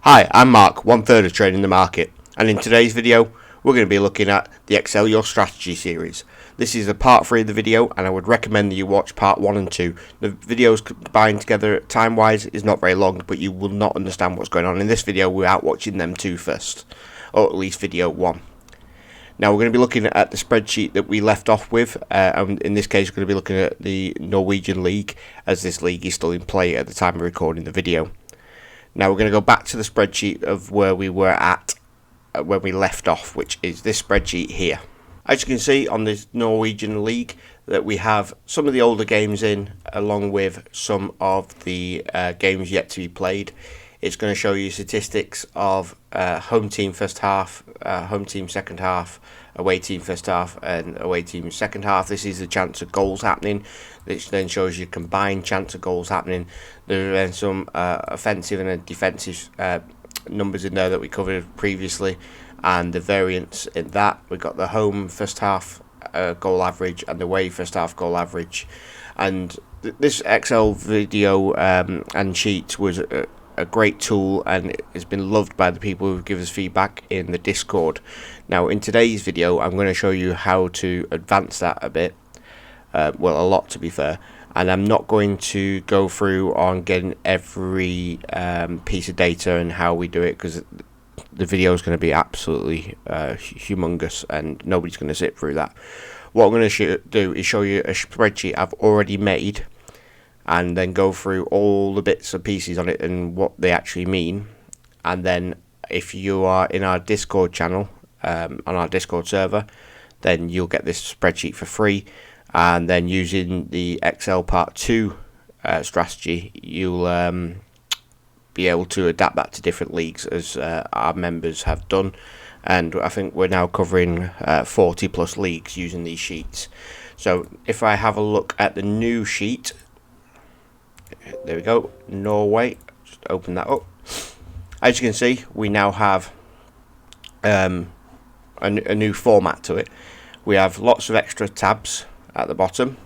Hi, I'm Mark, one-third of Trading the Market, and in today's video we're going to be looking at the Excel Your Strategy series. This is a part 3 of the video, and I would recommend that you watch part 1 and 2. The videos combined together time-wise is not very long, but you will not understand what's going on in this video without watching them two first, or at least video 1. Now we're going to be looking at the spreadsheet that we left off with, and in this case we're going to be looking at the Norwegian League, as this league is still in play at the time of recording the video. Now we're going to go back to the spreadsheet of where we were at when we left off, which is this spreadsheet here. As you can see on this Norwegian League, that we have some of the older games in, along with some of the games yet to be played. It's going to show you statistics of home team first half, home team second half, away team first half, and away team second half. This is the chance of goals happening. This then shows you combined chance of goals happening. There are then some offensive and defensive numbers in there that we covered previously, and the variance in that. We've got the home first half goal average and the away first half goal average. And this Excel video and sheet was a great tool, and it's been loved by the people who give us feedback in the Discord. Now in today's video I'm going to show you how to advance that a bit, well, a lot to be fair, and I'm not going to go through on getting every piece of data and how we do it, because the video is going to be absolutely humongous and nobody's going to sit through that. What I'm going to do is show you a spreadsheet I've already made, and then go through all the bits and pieces on it and what they actually mean. And then if you are in our Discord channel, on our Discord server, then you'll get this spreadsheet for free. And then using the Excel Part 2 strategy, you'll be able to adapt that to different leagues, as our members have done. And I think we're now covering 40 plus leagues using these sheets. So if I have a look at the new sheet, there we go, Norway, just open that up. As you can see, we now have a new format to it. We have lots of extra tabs at the bottom,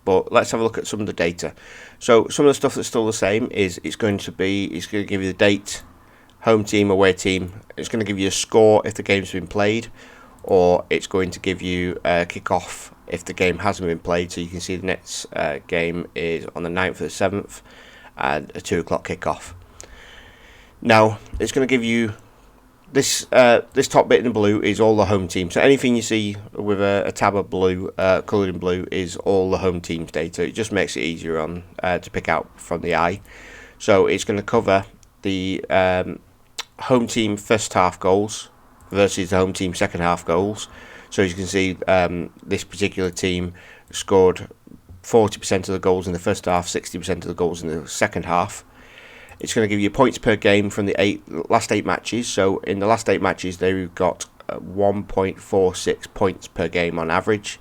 but let's have a look at some of the data. So some of the stuff that's still the same is it's going to give you the date, home team, away team. It's going to give you a score if the game's been played, or it's going to give you a kick-off if the game hasn't been played. So you can see the next game is on the 9th of the 7th and a 2 o'clock kick-off. Now it's going to give you this this top bit in blue is all the home team. So anything you see with a tab of blue, coloured in blue, is all the home team's data. It just makes it easier on to pick out from the eye. So it's going to cover the home team first half goals versus the home team second half goals. So as you can see, this particular team scored 40% of the goals in the first half, 60% of the goals in the second half. It's going to give you points per game from the last 8 matches. So in the last 8 matches, they've got 1.46 points per game on average.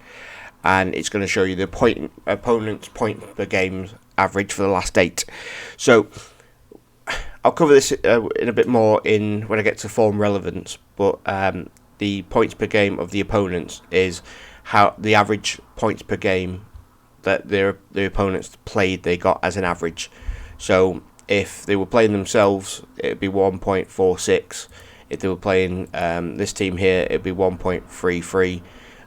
And it's going to show you the opponent's point per game average for the last 8. So I'll cover this in a bit more when I get to form relevance, but the points per game of the opponents is how the average points per game that the opponents played they got as an average. So if they were playing themselves, it would be 1.46. If they were playing this team here, it would be 1.33,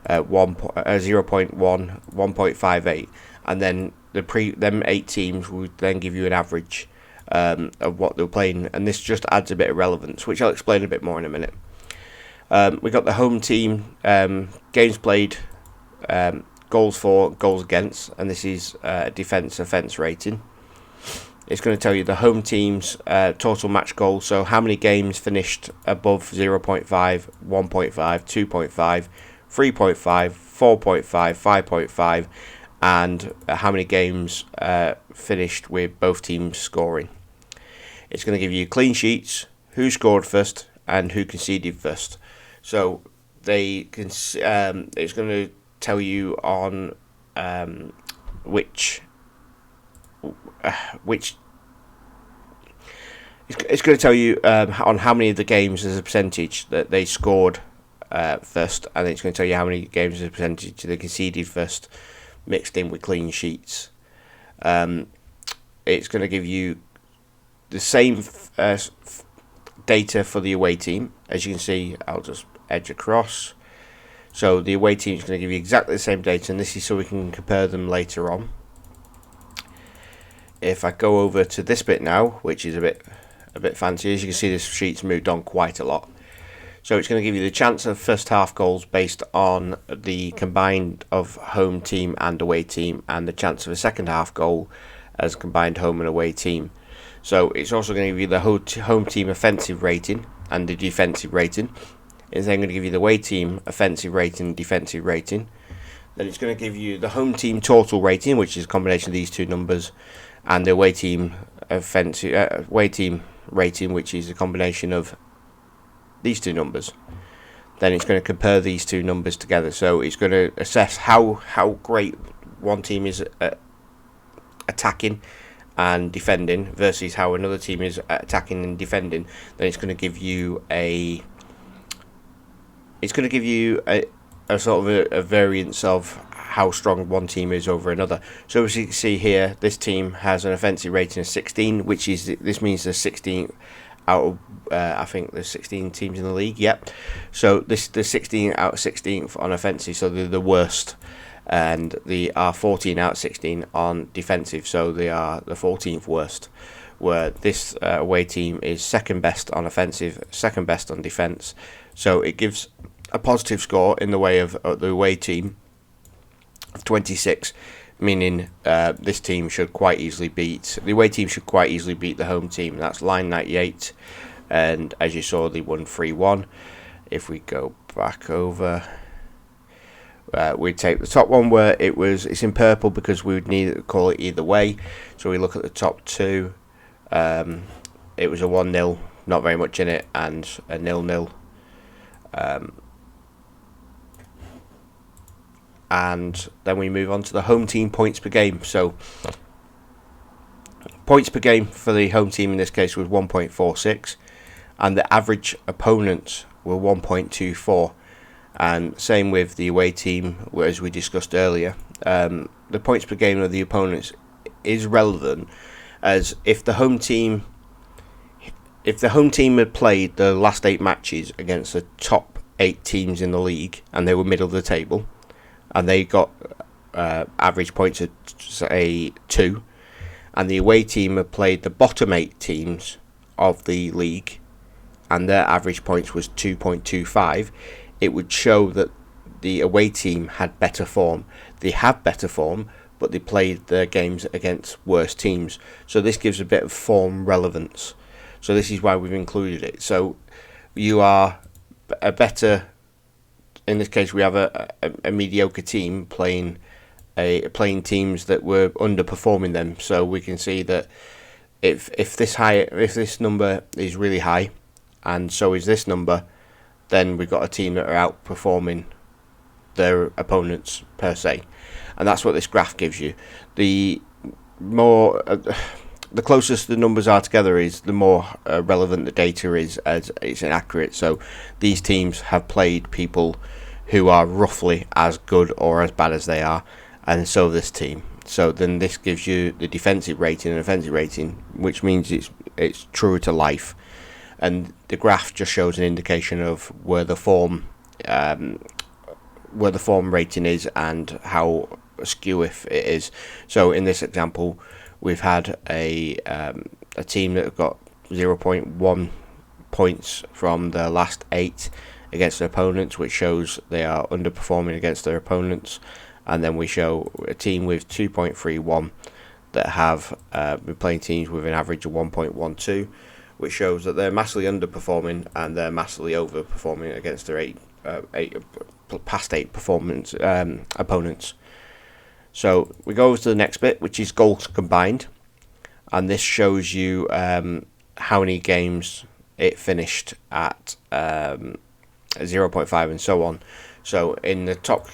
0.1, 1.58, and then them 8 teams would then give you an average of what they were playing, and this just adds a bit of relevance, which I'll explain a bit more in a minute. We got the home team games played, goals for, goals against, and this is defense offense rating. It's going to tell you the home team's total match goals, so how many games finished above 0.5, 1.5, 2.5, 3.5, 4.5, 5.5, and how many games finished with both teams scoring. It's going to give you clean sheets, who scored first, and who conceded first. So it's going to tell you on which it's going to tell you on how many of the games as a percentage that they scored first, and it's going to tell you how many games as a percentage they conceded first, mixed in with clean sheets. It's going to give you the same data for the away team. As you can see, I'll just edge across. So the away team is going to give you exactly the same data, and this is so we can compare them later on. If I go over to this bit now, which is a bit fancy, as you can see, this sheet's moved on quite a lot. So it's going to give you the chance of first half goals based on the combined of home team and away team, and the chance of a second half goal as combined home and away team. So it's also going to give you the home team offensive rating and the defensive rating. It's then going to give you the away team offensive rating and defensive rating. Then it's going to give you the home team total rating, which is a combination of these two numbers, and the away team away team rating, which is a combination of these two numbers. Then it's going to compare these two numbers together. So it's going to assess how great one team is at attacking and defending versus how another team is at attacking and defending. Then it's going to give you a sort of a variance of how strong one team is over another. So as you can see here, this team has an offensive rating of 16, which is, this means there's 16 out of I think there's 16 teams in the league. Yep. So there's 16 out of 16 on offensive, so they're the worst, and they are 14 out of 16 on defensive, so they are the 14th worst. Where this away team is second best on offensive, second best on defence. So it gives a positive score in the way of the away team of 26, meaning this team should quite easily beat, the away team should quite easily beat the home team. That's line 98, and as you saw, they won 3-1. If we go back over, we take the top one where it's in purple because we would need to call it either way. So we look at the top two. It was a 1-0, not very much in it, and a 0-0. And then we move on to the home team points per game. So points per game for the home team in this case was 1.46, and the average opponents were 1.24. And same with the away team, as we discussed earlier. The points per game of the opponents is relevant, as if the home team had played the last 8 matches against the top 8 teams in the league, and they were middle of the table, and they got average points of, say, 2, and the away team had played the bottom 8 teams of the league, and their average points was 2.25, it would show that the away team had better form. They have better form, but they played their games against worse teams. So this gives a bit of form relevance. So this is why we've included it. So you are a better, in this case we have a mediocre team playing teams that were underperforming them. So we can see that if this number is really high, and so is this number, then we've got a team that are outperforming their opponents per se, and that's what this graph gives you. The more the closest the numbers are together is, the more relevant the data is, as it's inaccurate. So these teams have played people who are roughly as good or as bad as they are, and so this team. So then this gives you the defensive rating and offensive rating, which means it's truer to life. And the graph just shows an indication of where the form rating is and how askew it is. So in this example, we've had a team that have got 0.1 points from the last 8 against their opponents, which shows they are underperforming against their opponents. And then we show a team with 2.31 that have been playing teams with an average of 1.12, which shows that they're massively underperforming and they're massively overperforming against their past 8 performance opponents. So we go over to the next bit, which is goals combined, and this shows you how many games it finished at 0.5 and so on. So in the top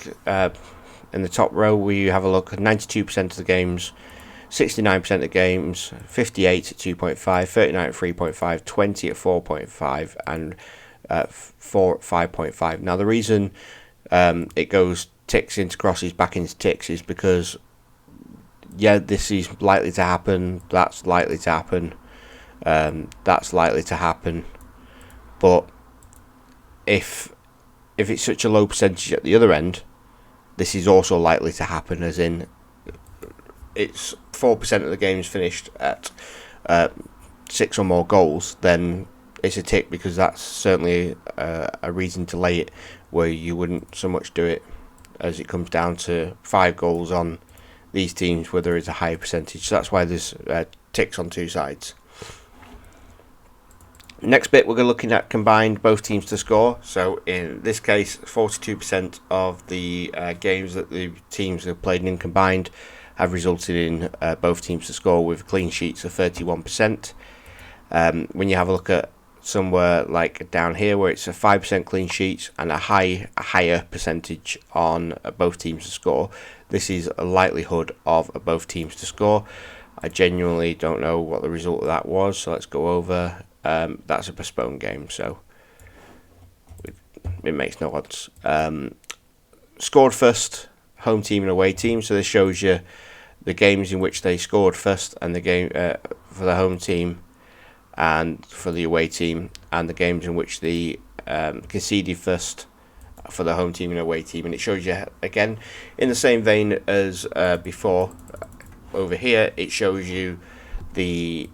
row, we have a look at 92% of the games, 69% of the games, 58 at 2.5, 39 at 3.5, 20 at 4.5, and 4 at 5.5. Now the reason it goes ticks into crosses back into ticks is because, yeah, this is likely to happen, that's likely to happen, that's likely to happen, But if it's such a low percentage at the other end, this is also likely to happen, as in it's 4% of the games finished at 6 or more goals, then it's a tick, because that's certainly a reason to lay it, where you wouldn't so much do it as it comes down to 5 goals on these teams where there is a higher percentage. So that's why there's ticks on two sides. Next bit, we're going to looking at combined both teams to score. So in this case, 42% of the games that the teams have played in combined have resulted in both teams to score, with clean sheets of 31%. When you have a look at somewhere like down here, where it's a 5% clean sheets and a higher percentage on both teams to score, this is a likelihood of both teams to score. I genuinely don't know what the result of that was, so let's go over. That's a postponed game, so it makes no odds. Scored first, home team and away team. So this shows you the games in which they scored first, and the game for the home team and for the away team, and the games in which they conceded first for the home team and away team. And it shows you, again, in the same vein as before, over here, it shows you the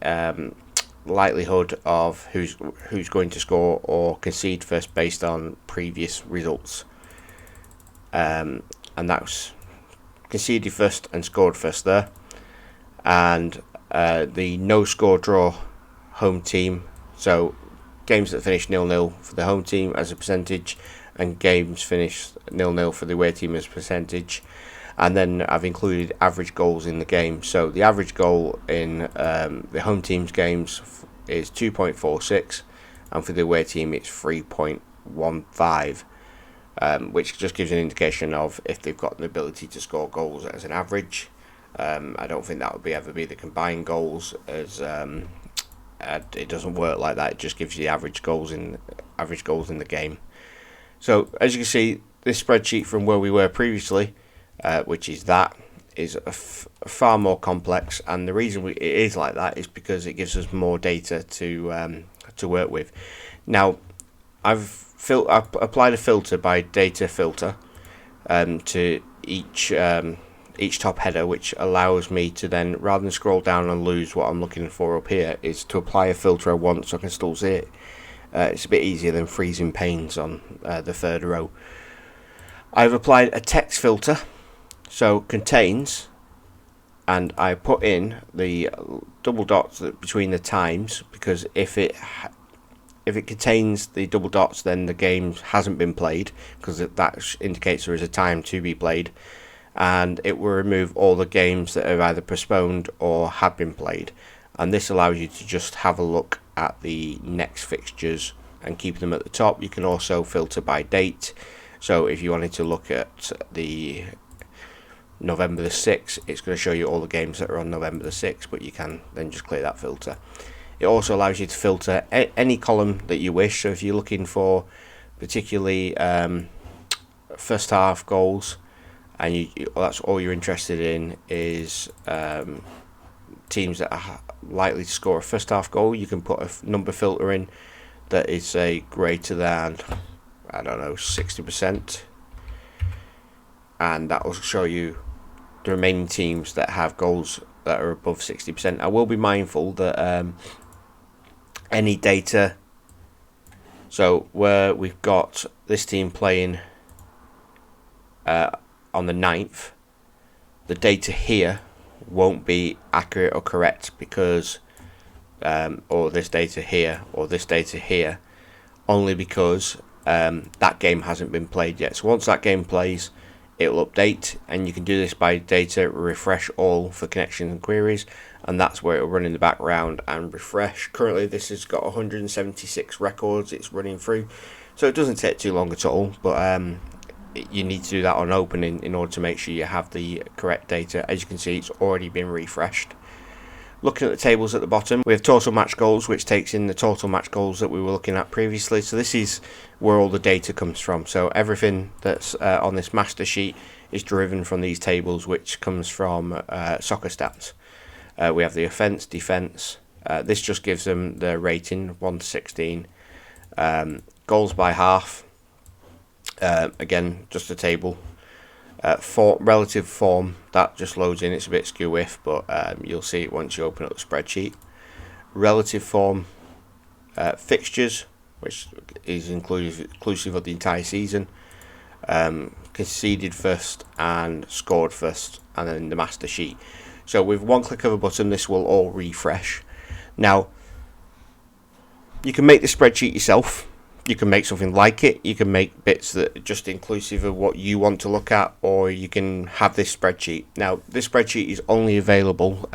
likelihood of who's going to score or concede first based on previous results, and that's conceded first and scored first there. And the no score draw home team, so games that finish 0-0 for the home team as a percentage, and games finished 0-0 for the away team as a percentage. And then I've included average goals in the game. So the average goal in the home team's games is 2.46, and for the away team it's 3.15, which just gives an indication of if they've got an ability to score goals as an average. I don't think that would ever be the combined goals, as it doesn't work like that. It just gives you the average goals in the game. So as you can see, this spreadsheet from where we were previously, which is far more complex, and the reason it is like that is because it gives us more data to work with. Now, I've applied a filter by data filter to each top header, which allows me to then, rather than scroll down and lose what I'm looking for up here, is to apply a filter at once so I can still see it. It's a bit easier than freezing panes on the third row. I've applied a text filter, so contains, and I put in the double dots between the times, because if it contains the double dots, then the game hasn't been played, because that indicates there is a time to be played, and it will remove all the games that are either postponed or have been played. And this allows you to just have a look at the next fixtures and keep them at the top. You can also filter by date, so if you wanted to look at the November the 6th, it's going to show you all the games that are on November the 6th, but you can then just clear that filter. It also allows you to filter any column that you wish. So if you're looking for particularly first half goals, and that's all you're interested in is teams that are likely to score a first half goal, you can put a number filter in that is, say, greater than, I don't know, 60%, and that will show you the remaining teams that have goals that are above 60%. I will be mindful that any data, so where we've got this team playing on the 9th, the data here won't be accurate or correct, because or this data here, only because that game hasn't been played yet. So once that game plays, it will update, and you can do this by data refresh all for connections and queries, and that's where it will run in the background and refresh. Currently this has got 176 records it's running through, so it doesn't take too long at all, but you need to do that on opening in order to make sure you have the correct data. As you can see, it's already been refreshed. Looking at the tables at the bottom, we have total match goals, which takes in the total match goals that we were looking at previously. So this is where all the data comes from. So everything that's on this master sheet is driven from these tables, which comes from Soccer Stats. We have the offence, defence. This just gives them the rating 1 to 16. Goals by half, again just a table. Relative form, that just loads in, it's a bit skew if, but you'll see it once you open up the spreadsheet. Relative form, fixtures, which is inclusive of the entire season, conceded first and scored first, and then the master sheet. So with one click of a button, this will all refresh. Now, you can make the spreadsheet yourself. You can make something like it. You can make bits that are just inclusive of what you want to look at, or you can have this spreadsheet. Now, this spreadsheet is only available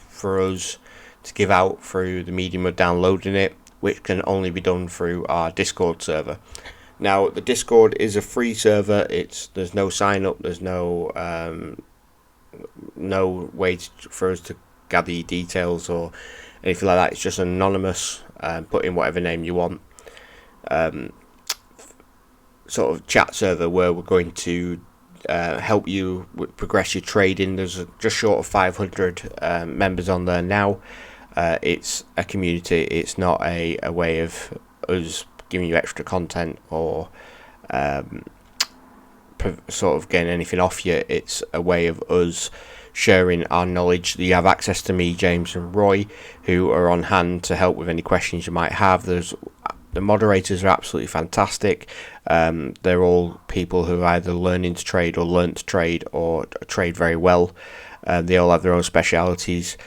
for us to give out through the medium of downloading it, which can only be done through our Discord server. Now, the Discord is a free server. There's no sign up. There's no way for us to gather your details or anything like that. It's just anonymous. Put in whatever name you want. Sort of chat server where we're going to help you progress your trading. There's just short of 500 members on there now. It's a community. It's not a way of us giving you extra content or sort of getting anything off you. It's a way of us sharing our knowledge. You have access to me, James and Roy, who are on hand to help with any questions you might have. The moderators are absolutely fantastic. They're all people who are either learning to trade or learnt to trade or trade very well. They all have their own specialities,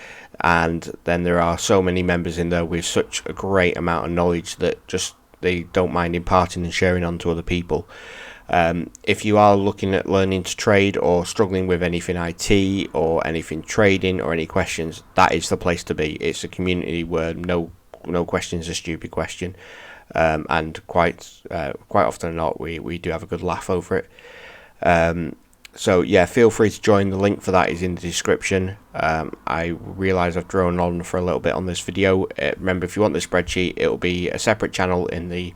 and then there are so many members in there with such a great amount of knowledge that just they don't mind imparting and sharing on to other people. If you are looking at learning to trade or struggling with anything IT or anything trading or any questions, that is the place to be. It's a community where no question is a stupid question, and quite often or not we do have a good laugh over it. So yeah, feel free to join. The link for that is in the description. I realise I've drawn on for a little bit on this video. Remember, if you want the spreadsheet, it will be a separate channel in the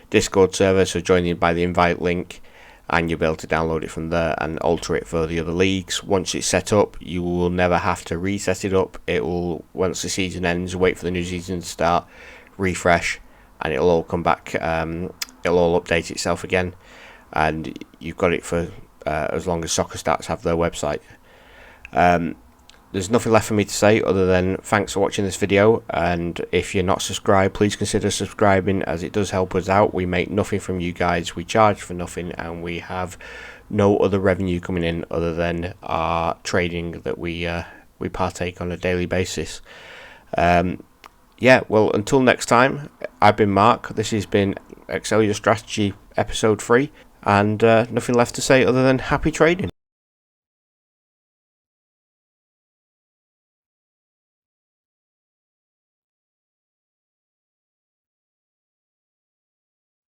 Discord server, so join in by the invite link and you'll be able to download it from there and alter it for the other leagues. Once it's set up, you will never have to reset it up. It will, once the season ends, wait for the new season to start, refresh, and it'll all come back. It'll all update itself again, and you've got it for as long as Soccer Stats have their website. There's nothing left for me to say other than thanks for watching this video, and if you're not subscribed, please consider subscribing, as it does help us out. We make nothing from you guys, we charge for nothing, and we have no other revenue coming in other than our trading that we partake on a daily basis. Yeah, well, until next time, I've been Mark. This has been Excel Your Strategy episode 3, and nothing left to say other than happy trading.